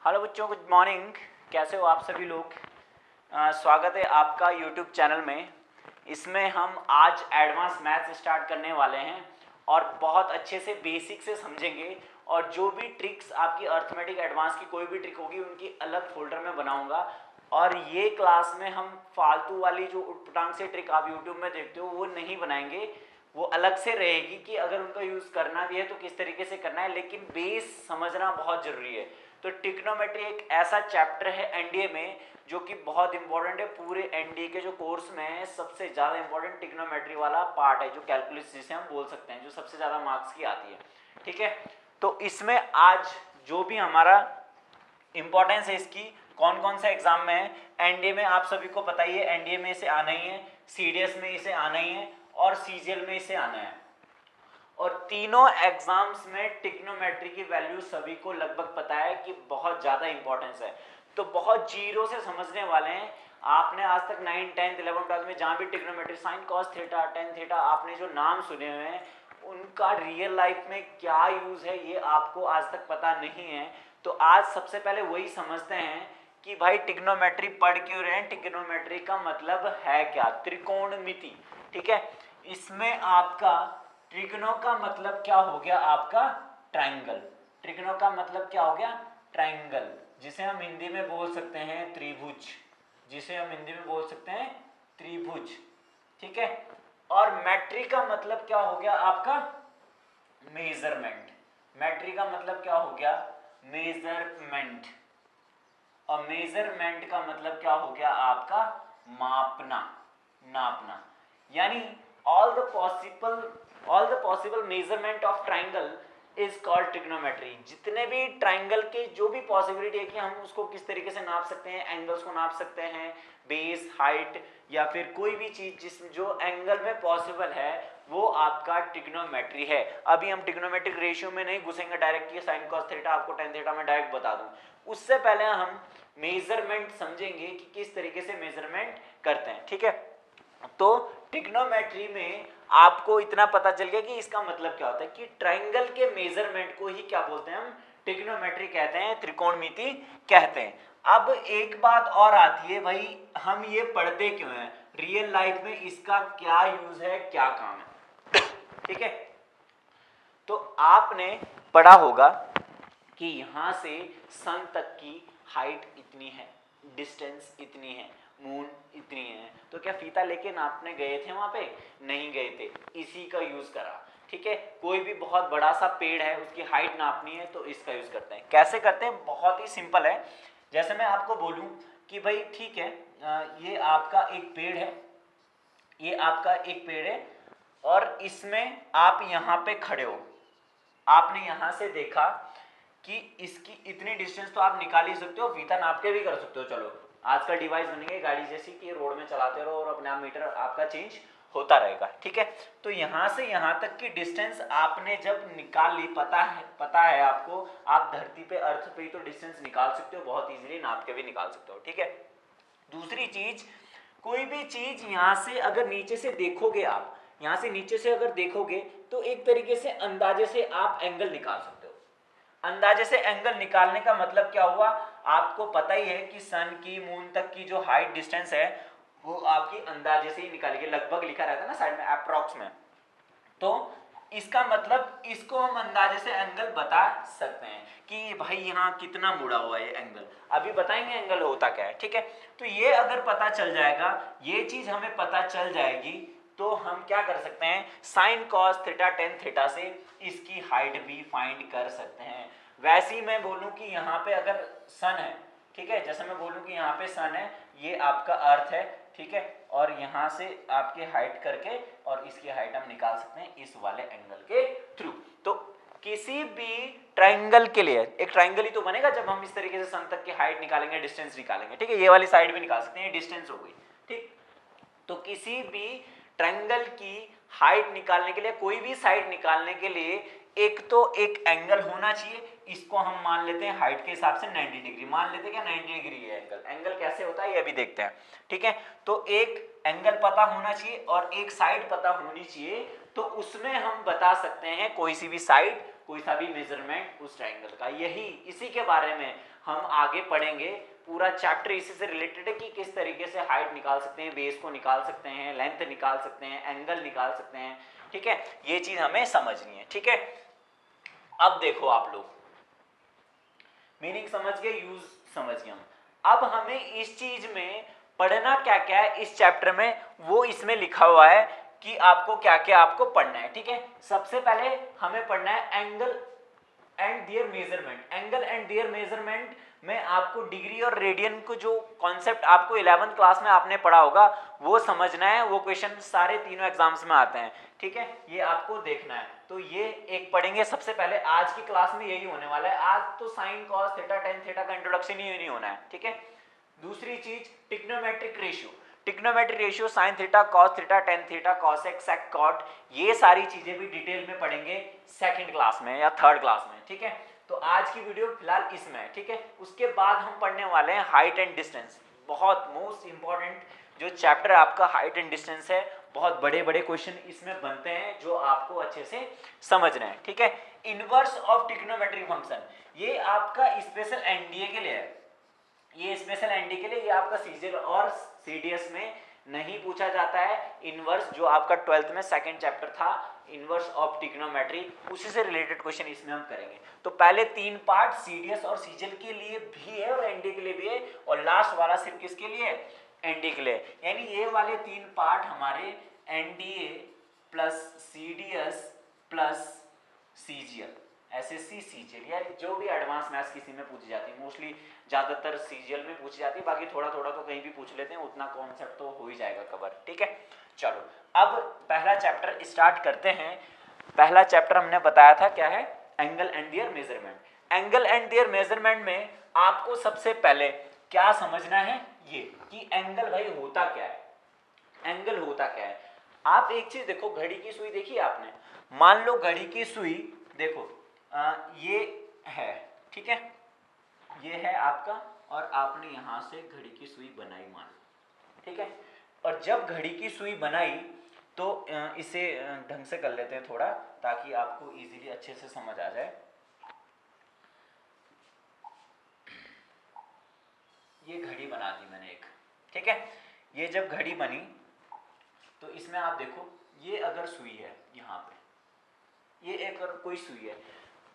Hello बच्चों, good morning. कैसे हो आप सभी लोग? स्वागत है आपका यूट्यूब चैनल में। इसमें हम आज एडवांस मैथ्स स्टार्ट करने वाले हैं और बहुत अच्छे से बेसिक से समझेंगे। और जो भी ट्रिक्स आपकी अर्थमेटिक एडवांस की कोई भी ट्रिक होगी उनकी अलग फोल्डर में बनाऊंगा। और ये क्लास में हम फालतू वाली जो उटपटांग से ट्रिक आप यूट्यूब में देखते हो वो नहीं बनाएंगे, वो अलग से रहेगी कि अगर उनका यूज़ करना भी है तो किस तरीके से करना है, लेकिन बेस समझना बहुत ज़रूरी है। तो ट्रिग्नोमेट्री एक ऐसा चैप्टर है एनडीए में जो कि बहुत इंपॉर्टेंट है। पूरे एनडीए के जो कोर्स में है सबसे ज़्यादा इंपॉर्टेंट ट्रिग्नोमेट्री वाला पार्ट है, जो कैलकुलस जिसे हम बोल सकते हैं, जो सबसे ज़्यादा मार्क्स की आती है। ठीक है, तो इसमें आज जो भी हमारा इंपॉर्टेंस है इसकी, कौन कौन से एग्जाम में है। एनडीए में आप सभी को पता ही है, एनडीए में इसे आना ही है, सीडीएस में इसे आना ही है और सीजीएल में इसे आना है। और तीनों एग्जाम्स में ट्रिग्नोमेट्री की वैल्यू सभी को लगभग पता है कि बहुत ज़्यादा इंपॉर्टेंस है। तो बहुत जीरो से समझने वाले हैं। आपने आज तक 9, 10, 11, 12 में जहाँ भी trigonometry sign cos theta tan theta आपने जो नाम सुने हुए हैं उनका रियल लाइफ में क्या यूज़ है ये आपको आज तक पता नहीं है। तो आज सबसे पहले वही समझते हैं कि भाई ट्रिग्नोमेट्री पढ़ क्यों रहे हैं, ट्रिग्नोमेट्री का मतलब है क्या। त्रिकोणमिति, ठीक है। इसमें आपका ट्रिग्नो का मतलब क्या हो गया, आपका ट्रायंगल। ट्रिग्नो का मतलब क्या हो गया, ट्रायंगल, जिसे हम हिंदी में बोल सकते हैं त्रिभुज, जिसे हम हिंदी में बोल सकते हैं त्रिभुज। ठीक है। और मैट्री का मतलब क्या हो गया आपका, मेजरमेंट। मैट्री का मतलब क्या हो गया, मेजरमेंट। और मेजरमेंट का मतलब क्या हो गया आपका, मापना, नापना। यानी all the possible measurement of triangle is called trigonometry। जितने भी ट्राइंगल के जो भी पॉसिबिलिटी है कि हम उसको किस तरीके से नाप सकते हैं, एंगल्स को नाप सकते हैं, बेस, हाइट या फिर कोई भी चीज जिस जो एंगल में पॉसिबल है वो आपका ट्रिग्नोमेट्री है। अभी हम ट्रिग्नोमेट्रिक रेशियो में नहीं घुसेंगे डायरेक्ट कि साइन कॉस थीटा आपको टेन थीटा में डायरेक्ट बता दूं। उससे पहले हम मेजरमेंट समझेंगे कि किस तरीके से मेजरमेंट करते हैं। ठीक है, तो ट्रिग्नोमेट्री में आपको इतना पता चल गया कि इसका मतलब क्या होता है कि ट्रायंगल के मेजरमेंट को ही क्या बोलते हैं हम, ट्रिग्नोमेट्री कहते हैं, त्रिकोणमिति कहते हैं। अब एक बात और आती है, भाई हम ये पढ़ते क्यों हैं, रियल लाइफ में इसका क्या यूज है, क्या काम है। ठीक है, तो आपने पढ़ा होगा कि यहां से सन तक की हाइट इतनी है, डिस्टेंस इतनी है, मून इतनी है। तो क्या फीता लेके नापने गए थे वहां पे, नहीं गए थे, इसी का यूज करा। ठीक है, कोई भी बहुत बड़ा सा पेड़ है उसकी हाइट नापनी है तो इसका यूज करते हैं। कैसे करते हैं, बहुत ही सिंपल है। जैसे मैं आपको बोलूं कि भाई ठीक है, ये आपका एक पेड़ है, ये आपका एक पेड़ है और इसमें आप यहाँ पे खड़े हो, आपने यहां से देखा कि इसकी इतनी डिस्टेंस तो आप निकाल ही सकते हो, फीता नाप के भी कर सकते हो। चलो आजकल डिवाइस बन गई गाड़ी जैसी कि रोड में चलाते रहो और अपने आप मीटर आपका चेंज होता रहेगा। ठीक है, तो यहां से यहां तक की डिस्टेंस आपने जब निकाल ली, पता है आपको, आप धरती पे अर्थ पे ही तो डिस्टेंस निकाल सकते हो, बहुत इजीली नाप के भी निकाल सकते हो। ठीक है, दूसरी चीज, कोई भी चीज यहां से अगर नीचे से देखोगे, आप यहां से नीचे से अगर देखोगे तो एक तरीके से अंदाजे से आप एंगल निकाल सकते हो। अंदाजे से एंगल निकालने का मतलब क्या हुआ, आपको पता ही है कि सन की मून तक की जो हाइट डिस्टेंस है वो आपकी अंदाजे से ही निकालेगी, लगभग लिखा रहता है ना साइड में अप्रॉक्स में। तो इसका मतलब इसको हम अंदाजे से एंगल बता सकते हैं कि भाई यहाँ कितना मुड़ा हुआ है एंगल। अभी बताएंगे एंगल होता क्या है। ठीक है, तो ये अगर पता चल जाएगा, ये चीज हमें पता चल जाएगी तो हम क्या कर सकते हैं, sign cos theta tan theta से इसकी हाइट भी फाइंड कर सकते हैं। वैसे ही मैं बोलूं कि यहाँ पे अगर सन है, ठीक है, जैसे मैं बोलूं कि यहाँ पे सन है, ये आपका अर्थ है, ठीक है, और यहाँ से आपके हाइट करके और इसकी हाइट हम निकाल सकते हैं इस वाले एंगल के थ्रू। तो किसी भी ट्राइंगल के लिए, एक ट्राइंगल ही तो बनेगा जब हम इस तरीके से सन तक की हाइट निकालेंगे, डिस्टेंस निकालेंगे। ठीक है, ये वाली साइड भी निकाल सकते हैं, डिस्टेंस हो गई। ठीक, तो किसी भी ट्रायंगल की हाइट निकालने के लिए, कोई भी साइड निकालने के लिए एक तो एक एंगल होना चाहिए, इसको हम मान लेते हैं हाइट के हिसाब से 90 डिग्री मान लेते हैं। क्या 90 डिग्री है एंगल, एंगल कैसे होता है ये भी देखते हैं। ठीक है, तो एक एंगल पता होना चाहिए और एक साइड पता होनी चाहिए, तो उसमें हम बता सकते हैं कोई सी भी साइड, कोई सा भी मेजरमेंट उस ट्रायंगल का। यही इसी के बारे में हम आगे पढ़ेंगे। पूरा चैप्टर इसी से रिलेटेड है कि किस तरीके से हाइट निकाल सकते हैं, बेस को निकाल सकते हैं, लेंथ निकाल सकते हैं, एंगल निकाल सकते हैं, ठीक है, ये चीज हमें समझनी है, ठीक है। अब देखो आप लोग मीनिंग समझ गए, यूज समझ गए हम। अब हमें इस चीज में पढ़ना क्या क्या है इस चैप्टर में, वो इसमें लिखा हुआ है कि आपको क्या क्या आपको पढ़ना है, ठीक है। सबसे पहले हमें पढ़ना है angle and there measurement. Angle and there measurement में आपको डिग्री और रेडियन को जो कॉन्सेप्ट आपको 11th क्लास में आपने पढ़ा होगा वो समझना है। वो क्वेश्चन सारे तीनों एग्जाम्स में आते हैं, ठीक है, ये आपको देखना है। तो ये एक पढ़ेंगे सबसे पहले, आज की क्लास में यही होने वाला है। आज तो sine cos theta tan theta का इंट्रोडक्शन ही नहीं होना है, ठीक है। दूसरी चीज trigonometric ratio, trigonometric ratio sine theta cos theta tan theta cosec sec cot, ये सारी चीजें भी डिटेल में पढ़ेंगे सेकंड क्लास में या थर्ड क्लास में, ठीक है। तो आज की वीडियो फिलहाल इसमें है, ठीक है। उसके बाद हम पढ़ने वाले हैं हाइट एंड डिस्टेंस, बहुत मोस्ट इंपॉर्टेंट जो चैप्टर आपका हाइट एंड डिस्टेंस है। बहुत बड़े बड़े क्वेश्चन इसमें बनते हैं जो आपको अच्छे से समझना है, ठीक है। इनवर्स ऑफ ट्रिग्नोमेट्रिक फंक्शन, ये आपका स्पेशल एनडीए के लिए है, ये स्पेशल एनडी के लिए, ये आपका सीजीएल और सीडीएस में नहीं पूछा जाता है। इनवर्स जो आपका 12th में सेकंड चैप्टर था, इनवर्स ऑफ ट्रिग्नोमेट्री, उसी से रिलेटेड क्वेश्चन इसमें हम करेंगे। तो पहले 3 पार्ट सीडीएस और सीजीएल के लिए भी है और एनडी के लिए भी है, और लास्ट वाला सिर्फ किसके लिए है, एनडी के लिए। यानी ये वाले 3 पार्ट हमारे NDA plus CDS plus CGL, SSC CGL, यार जो भी एडवांस मैथ्स किसी में पूछी जाती है, मोस्टली ज़्यादातर सीजीएल में पूछी जाती है, बाकी थोड़ा थोड़ा तो कहीं भी पूछ लेते हैं, उतना कॉन्सेप्ट तो हो ही जाएगा कवर, ठीक है। चलो अब पहला चैप्टर स्टार्ट करते हैं। पहला चैप्टर हमने बताया था क्या है, angle and there measurement. Angle and there measurement में आपको सबसे पहले क्या समझना है, ये कि एंगल भाई होता क्या है, एंगल होता क्या है। आप एक चीज देखो, घड़ी की सुई देखी आपने, मान लो घड़ी की सुई देखो, ये है, ठीक है, ये है आपका, और आपने यहां से घड़ी की सुई बनाई मान लो, ठीक है। और जब घड़ी की सुई बनाई तो इसे ढंग से कर लेते हैं थोड़ा, ताकि आपको इजीली अच्छे से समझ आ जाए। ये घड़ी बना दी मैंने एक, ठीक है। ये जब घड़ी बनी तो इसमें आप देखो, ये अगर सुई है यहाँ पे, ये एक और कोई सुई है,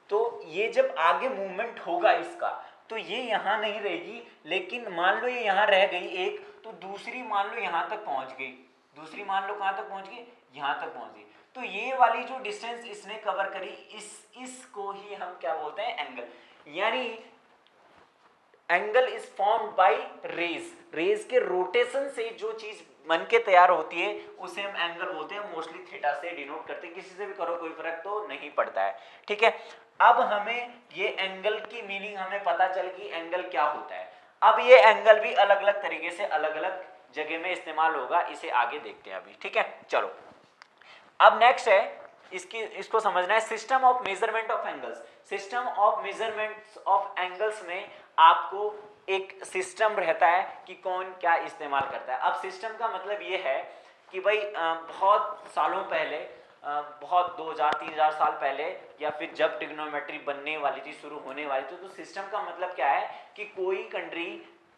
तो ये जब आगे मूवमेंट होगा इसका, तो ये यहाँ नहीं रहेगी, लेकिन मान लो ये यहाँ रह गई एक, तो दूसरी मान लो यहाँ तक पहुँच गई, दूसरी मान लो कहाँ तक पहुँच गई, यहाँ तक पहुँच गई। तो ये वाली जो डिस्टेंस इसने कवर करी, इसको ही हम क्या बोलते हैं, एंगल। यानी angle is formed by rays, rays के रोटेशन से जो चीज बन के तैयार होती है उसे हम एंगल बोलते हैं। मोस्टली थीटा से डिनोट करते हैं, किसी से भी करो कोई फर्क तो नहीं पड़ता है, ठीक है। अब हमें ये एंगल की मीनिंग हमें पता चल कि एंगल क्या होता है। अब ये एंगल भी अलग अलग तरीके से अलग अलग जगह में इस्तेमाल होगा, इसे आगे देखते हैं अभी, ठीक है। चलो अब नेक्स्ट है, इसको समझना है system of measurement of angles. System of measurements of angles में आपको एक सिस्टम रहता है कि कौन क्या इस्तेमाल करता है। अब सिस्टम का मतलब ये है कि भाई बहुत सालों पहले, बहुत 2000-3000 साल पहले, या फिर जब ट्रिग्नोमेट्री बनने वाली थी, शुरू होने वाली थी, तो सिस्टम का मतलब क्या है कि कोई कंट्री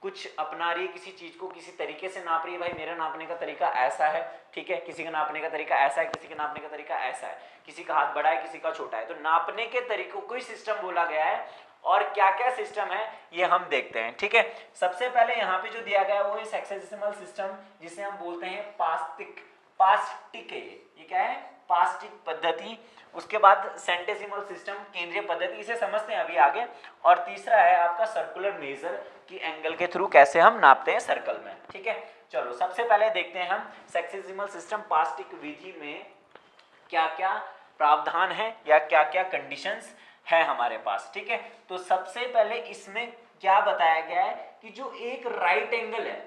कुछ अपना रही है, किसी चीज को किसी तरीके से नाप रही है। भाई मेरा नापने का तरीका ऐसा है, ठीक है, किसी का नापने का तरीका ऐसा है, किसी का नापने का तरीका ऐसा है, किसी का हाथ बड़ा है, किसी का छोटा है। तो नापने के तरीकों को ही सिस्टम बोला गया है, और क्या क्या सिस्टम है ये हम देखते हैं, ठीक है। सबसे पहले यहाँ पे जो दिया गया है वो है हेक्साडेसिमल सिस्टम, जिसे हम बोलते हैं पास्टिक। पास्टिक है ये क्या है, पास्टिक पद्धति। उसके बाद सेंटेसिमल सिस्टम, केंद्रीय पद्धति, इसे समझते हैं अभी आगे। और तीसरा है आपका सर्कुलर मेजर, कि एंगल के थ्रू कैसे हम नापते हैं सर्कल में, ठीक है। चलो सबसे पहले देखते हैं हम सेक्सिसिमल सिस्टम पास्टिक विधि में क्या क्या प्रावधान है या क्या क्या कंडीशंस है हमारे पास, ठीक है। तो सबसे पहले इसमें क्या बताया गया है कि जो एक राइट एंगल है,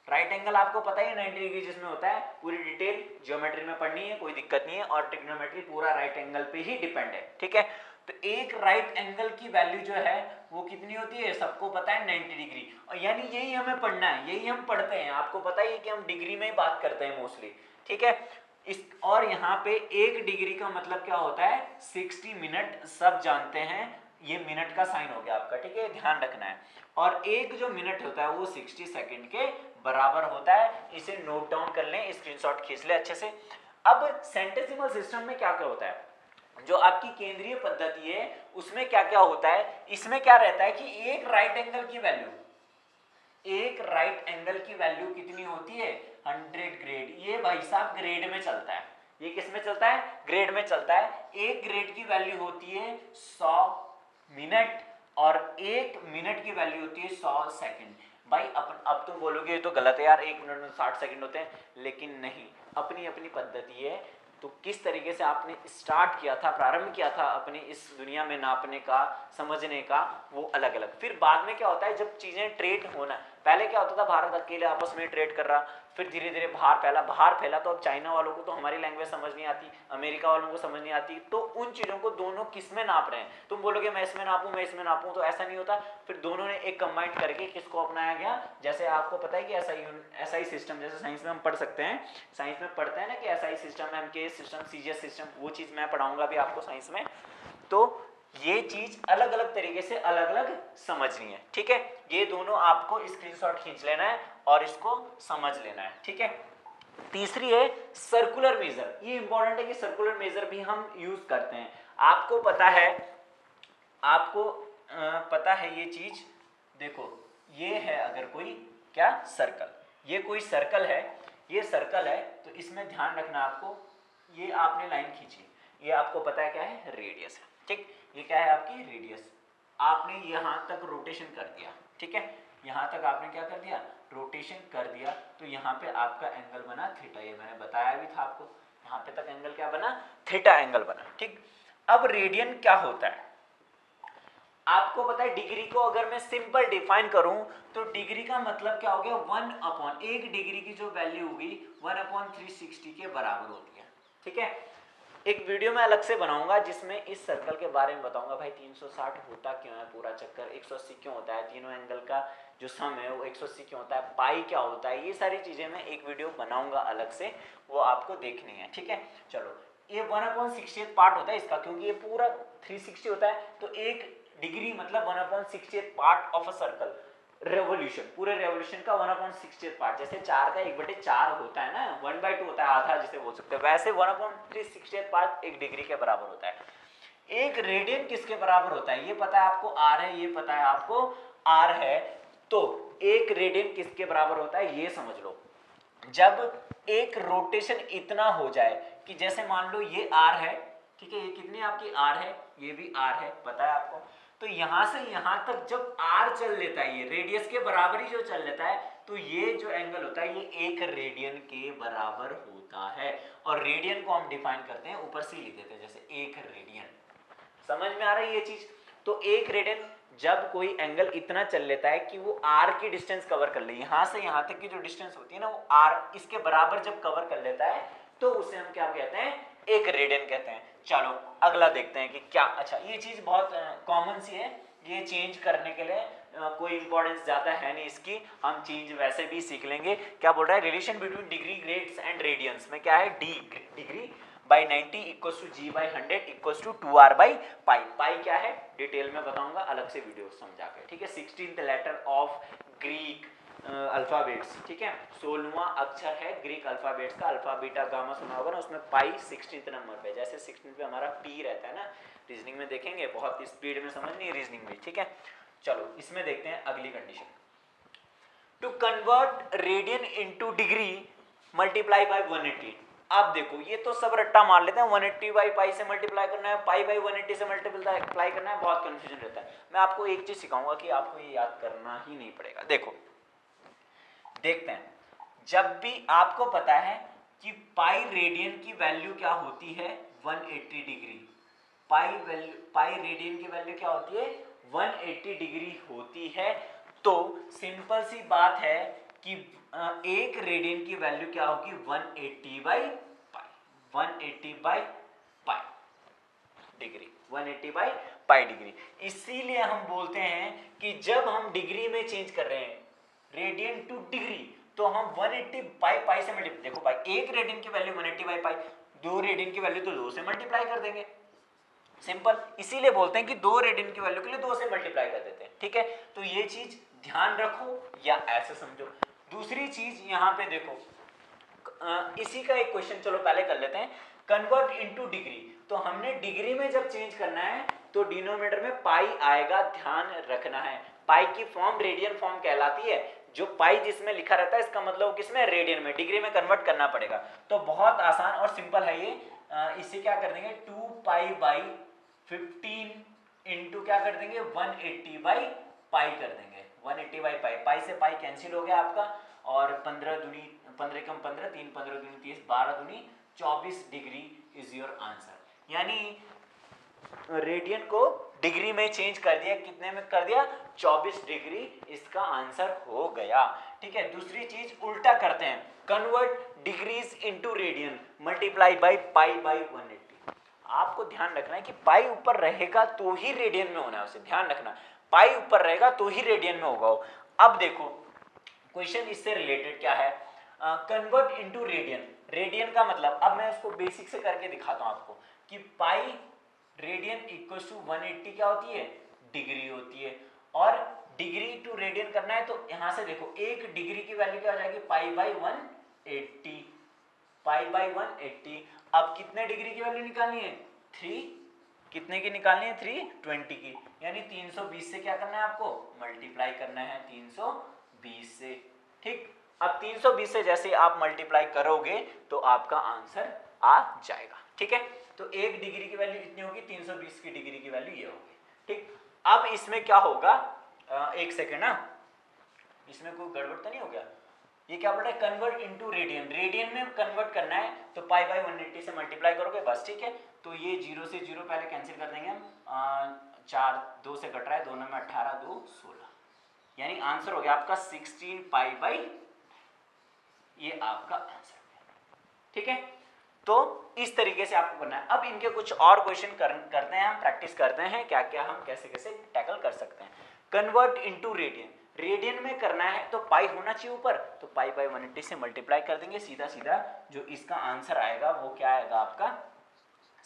राइट एंगल आपको पता है 90 डिग्री जिसमें होता है, पूरी डिटेल ज्योमेट्री में पढ़नी है, कोई दिक्कत नहीं है, और ट्रिग्नोमेट्री पूरा राइट एंगल पे ही डिपेंड है, ठीक है। तो एक राइट एंगल की वैल्यू जो है वो कितनी होती है, सबको पता है 90 डिग्री। और यानी यही हमें पढ़ना है, यही हम पढ़ते हैं, आपको पता ही है कि हम डिग्री में ही बात करते हैं मोस्टली, ठीक है। इस और यहाँ पे 1 डिग्री का मतलब क्या होता है, 60 मिनट, सब जानते हैं। ये मिनट का साइन हो गया आपका, ठीक है, ध्यान रखना है। और एक जो मिनट होता है वो 60 सेकंड के बराबर होता है। इसे नोट डाउन कर लें, स्क्रीनशॉट खींच लें अच्छे से। अब सेंटेसिमल सिस्टम में क्या क्या होता है, जो आपकी केंद्रीय पद्धति है उसमें क्या क्या होता है, इसमें क्या रहता है कि एक राइट एंगल की वैल्यू कितनी होती है, 100 ग्रेड। ये भाई साहब ग्रेड में चलता है, ये किस में चलता है, ग्रेड में चलता है। एक ग्रेड की वैल्यू होती है 100 मिनट और एक मिनट की वैल्यू होती है 100 सेकंड। भाई अब तुम बोलोगे ये तो गलत है यार, एक मिनट में 60 सेकंड होते हैं, लेकिन नहीं, अपनी अपनी पद्धति है। तो किस तरीके से आपने स्टार्ट किया था, प्रारंभ किया था अपनी इस दुनिया में नापने का, समझने का, वो अलग अलग। फिर बाद में क्या होता है, जब चीज़ें ट्रेड होना, पहले क्या होता था भारत अकेले आपस में ट्रेड कर रहा, फिर धीरे धीरे बाहर फैला। तो अब चाइना वालों को तो हमारी लैंग्वेज समझ नहीं आती, अमेरिका वालों को समझ नहीं आती, तो उन चीज़ों को दोनों किस में नाप रहे हैं। तुम बोलोगे मैं इसमें नापूं, मैं इसमें नापूं, तो ऐसा नहीं होता। फिर दोनों ने एक कंबाइंड करके किसको अपनाया गया, जैसे आपको पता है कि एसआई सिस्टम, जैसे साइंस में हम पढ़ सकते हैं, साइंस में पढ़ते हैं ना कि SI system, MKS system, CGS system, वो चीज़ मैं पढ़ाऊंगा भी आपको साइंस में। तो ये चीज अलग अलग तरीके से अलग अलग समझनी है, ठीक है। ये दोनों आपको स्क्रीनशॉट खींच लेना है और इसको समझ लेना है, ठीक है। तीसरी है सर्कुलर मेजर। ये इंपॉर्टेंट है कि सर्कुलर मेजर भी हम यूज करते हैं। आपको पता है ये चीज, देखो ये है अगर कोई क्या सर्कल, ये कोई सर्कल है, ये सर्कल है, तो इसमें ध्यान रखना आपको, ये आपने लाइन खींची, ये आपको पता है क्या है, रेडियस है, ठीक। ये क्या है आपकी रेडियस, आपने यहां तक रोटेशन कर दिया, ठीक है, यहां तक आपने क्या कर दिया, रोटेशन कर दिया, तो यहां पे आपका एंगल बना थीटा। ये मैंने बताया भी था आपको, यहां पे तक एंगल क्या बना, थीटा एंगल बना, ठीक। अब रेडियन क्या होता है, आपको पता है डिग्री को अगर मैं सिंपल डिफाइन करूं तो डिग्री का मतलब क्या हो गया, 1 डिग्री की जो वैल्यू होगी 1/360 के बराबर होती है, ठीक है। एक वीडियो मैं अलग से बनाऊंगा जिसमें इस सर्कल के बारे में बताऊंगा, भाई 360 होता क्यों है, पूरा चक्कर 180 क्यों होता है, तीनों एंगल का जो सम है वो 180 क्यों होता है, पाई क्या होता है, ये सारी चीजें मैं एक वीडियो बनाऊंगा अलग से, वो आपको देखनी है, ठीक है। चलो, ये 1/60 पार्ट होता है इसका, क्योंकि ये पूरा 360 होता है, तो एक डिग्री मतलब 1/60 part of a circle. Revolution, पूरे रेवोल्यूशन का 1/60 पार्ट, जैसे 4 का 1/4 होता है ना, 1/2 होता है, आधा जिसे बोल सकते हैं, वैसे 1/360 पार्ट एक डिग्री के बराबर होता है। एक रेडियन किसके बराबर होता है, ये पता है आपको, आर है, ये पता है आपको आर है, तो एक रेडियन किसके बराबर होता है ये समझ लो। जब एक रोटेशन इतना हो जाए कि जैसे मान लो ये आर है, ठीक है, ये कितनी आपकी आर है, ये भी आर है, पता है आपको, तो यहां से यहां तक जब आर चल लेता है, ये रेडियस के बराबर ही जो चल लेता है, तो ये जो एंगल होता है ये 1 रेडियन के बराबर होता है। और रेडियन को हम डिफाइन करते हैं, ऊपर से लिख देते हैं जैसे 1 रेडियन। समझ में आ रहा है ये चीज। तो 1 रेडियन जब कोई एंगल इतना चल लेता है कि वो आर की डिस्टेंस कवर कर ले, यहां से यहां तक की जो डिस्टेंस होती है ना, वो आर इसके बराबर जब कवर कर लेता है, तो उसे हम क्या कहते हैं, 1 रेडियन कहते हैं। चलो अगला देखते हैं कि क्या, अच्छा ये चीज बहुत कॉमन सी है, ये चेंज करने के लिए कोई इंपॉर्टेंस ज्यादा है नहीं इसकी, हम चेंज वैसे भी सीख लेंगे। क्या बोल रहा है, relation between degree, grades and radians में क्या है, D degree by 90 equals to G by 100 equals to 2r by pi. Pi क्या है डिटेल में बताऊंगा अलग से वीडियो समझा के, ठीक है। 16th letter of Greek alphabets, ठीक है, 16वां अक्षर है ग्रीक अल्फाबेट्स का, अल्फा बीटा गामा सुना होगा ना, उसमें पाई 16th नंबर पे, जैसे 16th पे हमारा पी रहता है ना, रीजनिंग में देखेंगे, बहुत स्पीड में समझ नहीं रीजनिंग में, ठीक है। चलो इसमें देखते हैं अगली condition, to convert radian into degree multiply by 180। आप देखो ये तो सब रट्टा मार लेते हैं, 180 बाई पाई से मल्टीप्लाई करना है, पाई बाई 180 से मल्टीप्लाई करना है, बहुत कंफ्यूजन रहता है। मैं आपको एक चीज सिखाऊंगा कि आपको ये याद करना ही नहीं पड़ेगा। देखो देखते हैं, जब भी आपको पता है कि पाई रेडियन की वैल्यू क्या होती है, 180 डिग्री, पाई रेडियन की वैल्यू क्या होती है, 180 डिग्री होती है। तो सिंपल सी बात है कि एक रेडियन की वैल्यू क्या होगी, 180 by pi, 180 by pi degree, 180 by pi degree. इसीलिए हम बोलते हैं कि जब हम डिग्री में चेंज कर रहे हैं रेडियन टू डिग्री, तो हम 180 बाई पाई से मल्टीप्लाई, देखो भाई एक रेडियन की वैल्यू 180 बाई पाई, 2 रेडियन की वैल्यू तो 2 से मल्टीप्लाई कर देंगे, सिंपल, इसीलिए बोलते हैं कि 2 रेडियन की वैल्यू के लिए 2 से मल्टीप्लाई कर देते हैं, ठीक है। तो ये चीज ध्यान रखो या ऐसे समझो। दूसरी चीज यहाँ पे देखो, इसी का एक क्वेश्चन चलो पहले कर लेते हैं, कन्वर्ट इनटू डिग्री। तो हमने डिग्री में जब चेंज करना है तो डिनोमिनेटर में पाई आएगा, ध्यान रखना है। पाई की फॉर्म रेडियन फॉर्म कहलाती है, जो पाई जिसमें लिखा रहता है इसका मतलब किसमें, रेडियन में। डिग्री में कन्वर्ट करना पड़ेगा, तो बहुत आसान और सिंपल है ये। इसे क्या कर देंगे, 2 पाई बाई 15 इंटू क्या कर देंगे 180 बाई पाई कर देंगे, 180 बाई पाई। पाई से पाई कैंसिल हो गया आपका, और 15 दूनी 15 कम 15, 3 15 दूनी 30, 12 दूनी 24 डिग्री इज योर आंसर। यानी रेडियन को डिग्री में चेंज कर दिया, कितने में कर दिया, 24 डिग्री, इसका आंसर हो गया, ठीक है। दूसरी चीज उल्टा करते हैं, convert degrees into radian multiply by pi by 180। आपको ध्यान रखना है कि पाई ऊपर रहेगा तो ही रेडियन में होना है, उसे ध्यान रखना, पाई ऊपर रहेगा तो ही रेडियन में होगा। अब देखो क्वेश्चन इससे रिलेटेड क्या है, कन्वर्ट इनटू रेडियन। रेडियन का मतलब, अब मैं उसको बेसिक से करके दिखाता हूं आपको, कि पाई रेडियन इक्वल टू 180 क्या होती है, डिग्री होती है। और डिग्री टू रेडियन करना है तो यहां से देखो, एक डिग्री की वैल्यू क्या हो जाएगी, पाई बाई 180, पाई बाई 180। अब कितने डिग्री की वैल्यू निकालनी है, 3, कितने की निकालनी है, 320 की, यानी 320 से क्या करना है आपको, मल्टीप्लाई करना है 320 से, ठीक। अब 320 से जैसे आप मल्टीप्लाई करोगे तो आपका आंसर आ जाएगा, ठीक है। तो एक डिग्री की वैल्यू कितनी होगी, 320 की डिग्री की वैल्यू ये होगी, ठीक। अब इसमें क्या होगा, एक सेकेंड ना, इसमें कोई गड़बड़ तो नहीं हो गया, ये क्या बोल रहा है, कन्वर्ट इनटू रेडियन, रेडियन में कन्वर्ट करना है तो पाई बाई 180 से मल्टीप्लाई करोगे बस, ठीक है। तो ये 0 से 0 पहले कैंसिल कर देंगे हम, 4 2 से कट रहा है, दोनों में 18 2 16, यानी आंसर हो गया आपका 16 पाई बाई, ये आपका आंसर हो गया, ठीक है। तो इस तरीके से आपको करना है। अब इनके कुछ और क्वेश्चन करते हैं, हम प्रैक्टिस करते हैं क्या क्या हम कैसे कैसे टैकल कर सकते हैं। कन्वर्ट इनटू रेडियन, रेडियन में करना है तो पाई होना चाहिए ऊपर, तो पाई बाई 180 से मल्टीप्लाई कर देंगे, सीधा सीधा जो इसका आंसर आएगा वो क्या आएगा आपका,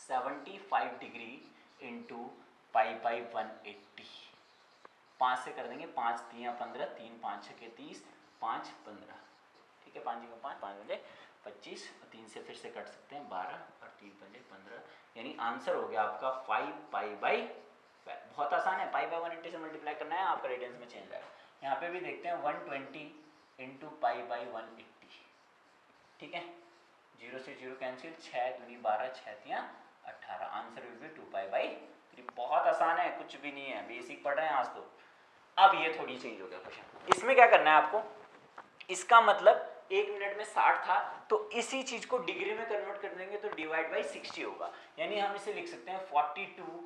75 डिग्री इंटू पाई बाई 180। 5 से कर देंगे, 5 3 15, 3 5 6 30, 5 15, ठीक है, 5 जी 5 5 बजे 25, 3 से फिर से कट सकते हैं 12 और 3 बजे 15, यानी आंसर हो गया आपका 5 पाई बाई, बहुत आसान है, पाई बाई 180 से मल्टीप्लाई करना है, आपका रेडियंस में चेंज आएगा। यहाँ पे भी देखते हैं 120 इंटू पाई बाई 180, ठीक है, 0 से 0 कैंसिल, 6 दूनी 12, 6 तियाँ 18, answer will be 2 pi by 3। बहुत आसान है, कुछ भी नहीं है, बेसिक पढ़ रहे हैं आज तो। अब ये थोड़ी चेंज हो गया क्वेश्चन, इसमें क्या करना है आपको, इसका मतलब 1 मिनट में 60 था, तो इसी चीज को डिग्री में कन्वर्ट कर देंगे तो डिवाइड बाई 60 होगा, यानी हम इसे लिख सकते हैं 42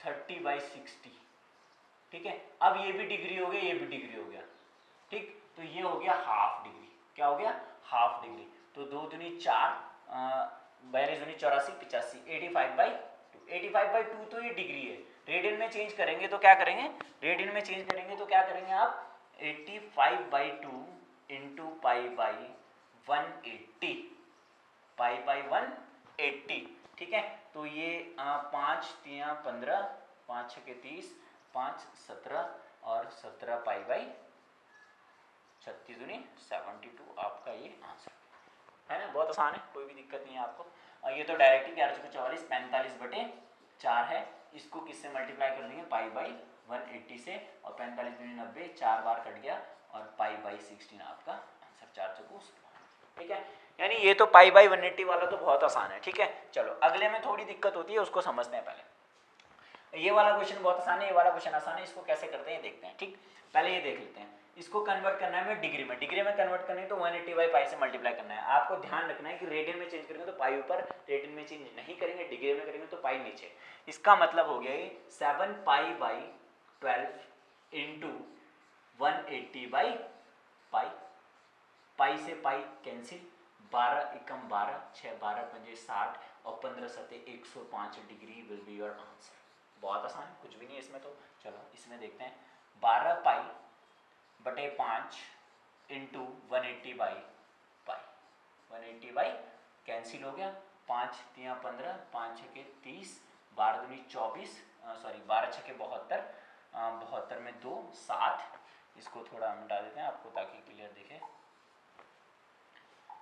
30 बाई 60, ठीक है। अब ये भी डिग्री हो गया, ये भी डिग्री हो गया, ठीक, तो ये हो गया हाफ डिग्री, क्या हो गया, हाफ डिग्री। तो 2 दूनी 4, 42 दूनी 84 85, 85 बाई 2, 85 बाई 2 तो ये डिग्री है। रेडियन में चेंज करेंगे तो क्या करेंगे, रेडियन में चेंज करेंगे तो क्या करेंगे आप, 85 by 2 into pi by 180, pi by 180, ठीक है। तो ये 5 3 15, 5 6 30, 5 17 और 17 पाई बाई 36 दूनी 72, आपका ये आंसर है ना, बहुत आसान है, कोई भी दिक्कत नहीं है आपको। और ये तो डायरेक्ट ही 11 44 45 बटे 4 है, इसको किससे मल्टीप्लाई कर देंगे, पाई बाई 180 से, और 45 दूनी 90, 4 बार कट गया, और पाई बाई 16 आपका आंसर, 4 चौको 16, ठीक है। यानी ये तो पाई बाई 180 वाला तो बहुत आसान है, ठीक है। चलो अगले में थोड़ी दिक्कत होती है, उसको समझते हैं पहले। ये वाला क्वेश्चन बहुत आसान है, ये वाला क्वेश्चन आसान है, इसको कैसे करते हैं देखते हैं, ठीक। पहले ये देख लेते हैं, इसको कन्वर्ट करना है डिग्री में, डिग्री में कन्वर्ट करना है तो 180 बाई पाई से मल्टीप्लाई करना है। आपको ध्यान रखना है कि रेडियन में चेंज करेंगे तो पाई ऊपर, रेडियन में चेंज नहीं करेंगे, डिग्री में करेंगे तो पाई नीचे। इसका मतलब हो गया ये 7 pi by 12 into 180 by pi, pi से पाई कैंसिल, 12 एकम 12, 6 12 पंजे 60 और 15 सते 105 degree will be your answer. बहुत आसान है, कुछ भी नहीं है इसमें तो। चलो इसमें देखते हैं, 12 पाई बटे 5 into 180 by pi, 180 by cancel हो गया, 5 3 15, 5 6 30, 12 दूनी 24, सॉरी 12 छके 72, 72 में 2 7, इसको थोड़ा हम मिटा देते हैं आपको ताकि क्लियर दिखे।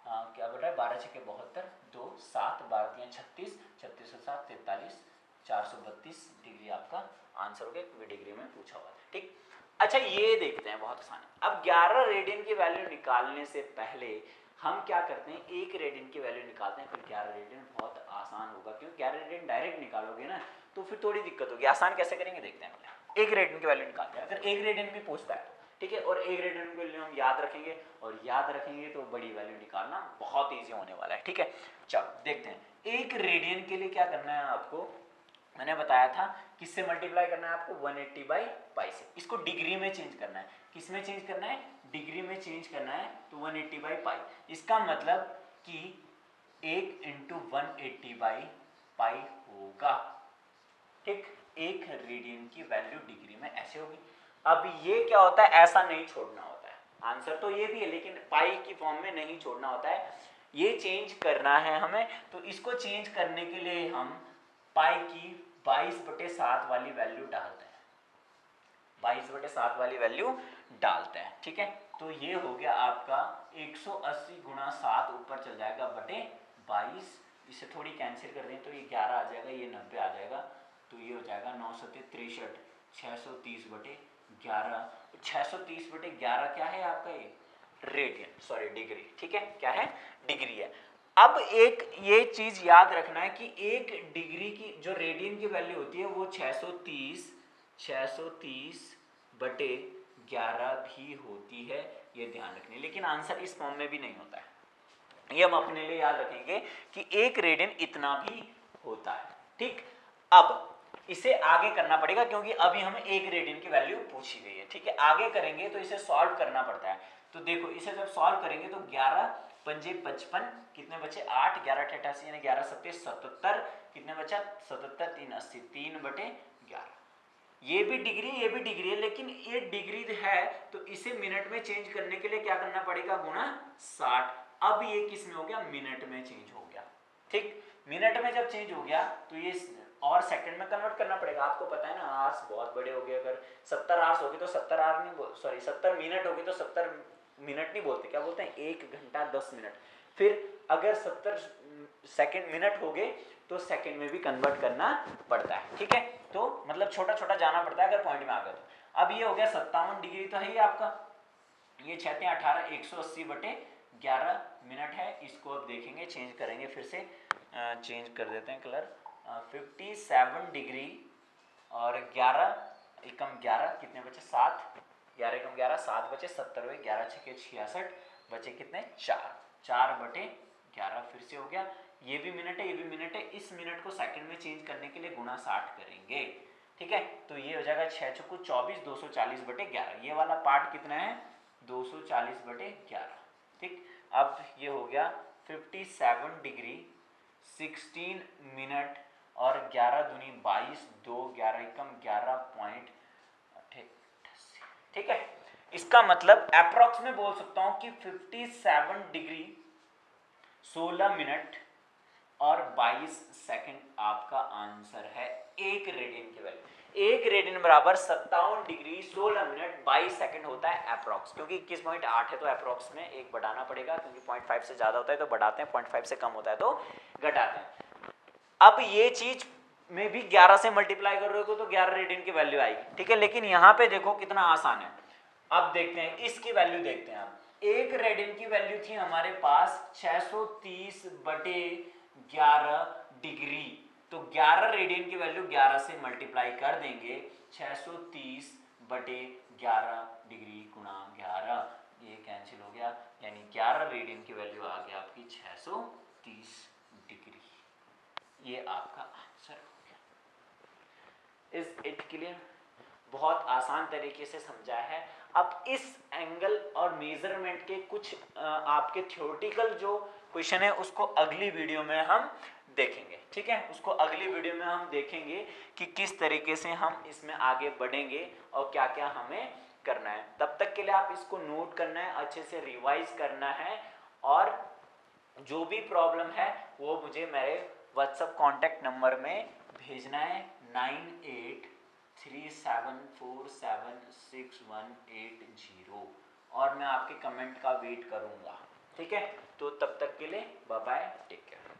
क्या बोल रहा है, 12 छके 72, 2 7, 12 36, 36 और 7 43, 432 डिग्री आपका आंसर हो गया, क्योंकि डिग्री में पूछा हुआ था। ठीक, अच्छा ये देखते हैं, बहुत आसान है। अब 11 रेडियन की वैल्यू निकालने से पहले हम क्या करते हैं, 1 रेडियन की वैल्यू निकालते हैं, फिर 11 रेडियन। बहुत आसान होगा, क्योंकि 11 रेडियन डायरेक्ट निकालोगे ना तो फिर थोड़ी दिक्कत होगी। आसान कैसे करेंगे देखते हैं। पहले 1 रेडियन की वैल्यू निकालते हैं, अगर 1 रेडियन भी पूछता है, ठीक है, और 1 रेडियन की वैल्यू हम याद रखेंगे, और याद रखेंगे तो बड़ी वैल्यू निकालना बहुत ईजी होने वाला है। ठीक है, चलो देखते हैं। 1 रेडियन के लिए क्या करना है आपको, मैंने बताया था किससे मल्टीप्लाई करना है आपको, 180/पाई से। इसको डिग्री में चेंज करना है, किस में चेंज करना है, डिग्री में चेंज करना है, तो 180/पाई। इसका मतलब कि 1 × 180/पाई होगा। ठीक, 1 रेडियन की वैल्यू डिग्री में ऐसे होगी। अब ये क्या होता है, ऐसा नहीं छोड़ना होता है, आंसर तो ये भी है लेकिन पाई की फॉर्म में नहीं छोड़ना होता है, ये चेंज करना है हमें। तो इसको चेंज करने के लिए हम पाई की 22/7 वाली वैल्यू डालते हैं, 22/7 वाली वैल्यू डालते हैं। ठीक है, तो ये हो गया आपका 180 × 7 ऊपर चल जाएगा बटे 22, इसे थोड़ी कैंसिल कर दें तो ये 11 आ जाएगा, ये 90 आ जाएगा, तो ये हो जाएगा 963, 630/11। 630/11 क्या है आपका, ये रेडियन, सॉरी डिग्री। ठीक है, क्या है, डिग्री है। अब एक ये चीज याद रखना है कि 1 डिग्री की जो रेडियन की वैल्यू होती है वो 630/11 भी होती है, ये ध्यान रखनी है। लेकिन आंसर इस फॉर्म में भी नहीं होता है, ये हम अपने लिए याद रखेंगे कि 1 रेडियन इतना भी होता है। ठीक, अब इसे आगे करना पड़ेगा क्योंकि अभी हमें 1 रेडियन की वैल्यू पूछी गई है। ठीक है, आगे करेंगे तो इसे सॉल्व करना पड़ता है। तो देखो इसे जब सॉल्व करेंगे तो 11 × 5 = 55, कितने बचे 8, 11 × 8 = 88, यानी 11 × 7 = 77, कितने बचा 77, 3 80, 3/11। ये भी डिग्री, ये भी डिग्री है, लेकिन ये डिग्री है तो इसे मिनट में चेंज करने के लिए क्या करना पड़ेगा, गुणा 60। अब ये किस में हो गया, मिनट में चेंज हो गया। ठीक, मिनट में जब चेंज हो गया तो ये और सेकंड में कन्वर्ट करना पड़ेगा। आपको पता है ना, आवर्स बहुत बड़े हो गए, अगर 70 आवर्स हो गए तो 70 आवर नहीं, सॉरी 70 मिनट हो गए तो 70 मिनट नहीं बोलते, क्या बोलते हैं, 1 घंटा 10 मिनट। फिर अगर 70 सेकंड मिनट हो गए तो सेकंड में भी कन्वर्ट करना पड़ता है। ठीक है, तो मतलब छोटा छोटा जाना पड़ता है अगर पॉइंट में आ गया तो। अब ये हो गया 57 डिग्री तो है ही आपका, ये 6 × 18, 180/11 मिनट है। इसको अब देखेंगे, चेंज करेंगे, फिर से चेंज कर देते हैं कलर। 57 डिग्री और 11 एकम 11, कितने बचे 7, 11 एकम 11, 7 बचे 70 हुए, 11 छके 66, बचे कितने 4, 4/11 फिर से हो गया। ये भी मिनट है, ये भी मिनट है, इस मिनट को सेकंड में चेंज करने के लिए गुणा 60 करेंगे। ठीक है, तो ये हो जाएगा 6 × 4 = 24, 240/11। ये वाला पार्ट कितना है, 240/11। ठीक, अब ये हो गया 57 डिग्री 16 मिनट और 11 दूनी 22, 2 11 एकम 11.88। ठीक है, इसका मतलब अप्रॉक्स में बोल सकता हूं कि 57 डिग्री 16 मिनट और 22 सेकंड आपका आंसर है 1 रेडियन की वैल्यू। 1 रेडियन बराबर 57 डिग्री 16 मिनट 22 सेकंड होता है अप्रॉक्स, क्योंकि 21.8 है तो अप्रॉक्स में 1 बढ़ाना पड़ेगा, क्योंकि 0.5 से ज्यादा होता है तो बढ़ाते हैं, 0.5 से कम होता है तो घटाते हैं। अब ये चीज में भी 11 से मल्टीप्लाई कर रहे हो तो 11 रेडियन की वैल्यू आएगी। ठीक है, लेकिन यहाँ पे देखो कितना आसान है। अब देखते हैं इसकी वैल्यू, देखते हैं आप। 1 रेडियन की वैल्यू थी हमारे पास 630/11 डिग्री, तो 11 रेडियन की वैल्यू 11 से मल्टीप्लाई कर देंगे, 630/11 डिग्री गुणा 11, ये कैंसिल हो गया, यानी 11 रेडियन की वैल्यू आ गया आपकी 630 डिग्री। ये आपका आंसर हो गया। Is it clear? बहुत आसान तरीके से समझा है। अब इस एंगल और मेजरमेंट के कुछ आपके थ्योरेटिकल जो क्वेश्चन है उसको अगली वीडियो में हम देखेंगे। ठीक है, उसको अगली वीडियो में हम देखेंगे कि किस तरीके से हम इसमें आगे बढ़ेंगे और क्या क्या हमें करना है। तब तक के लिए आप इसको नोट करना है, अच्छे से रिवाइज करना है, और जो भी प्रॉब्लम है वो मुझे मेरे व्हाट्सएप कॉन्टैक्ट नंबर में भेजना है 9837476180 और मैं आपके कमेंट का वेट करूँगा। ठीक है, तो तब तक के लिए बाय बाय, टेक केयर।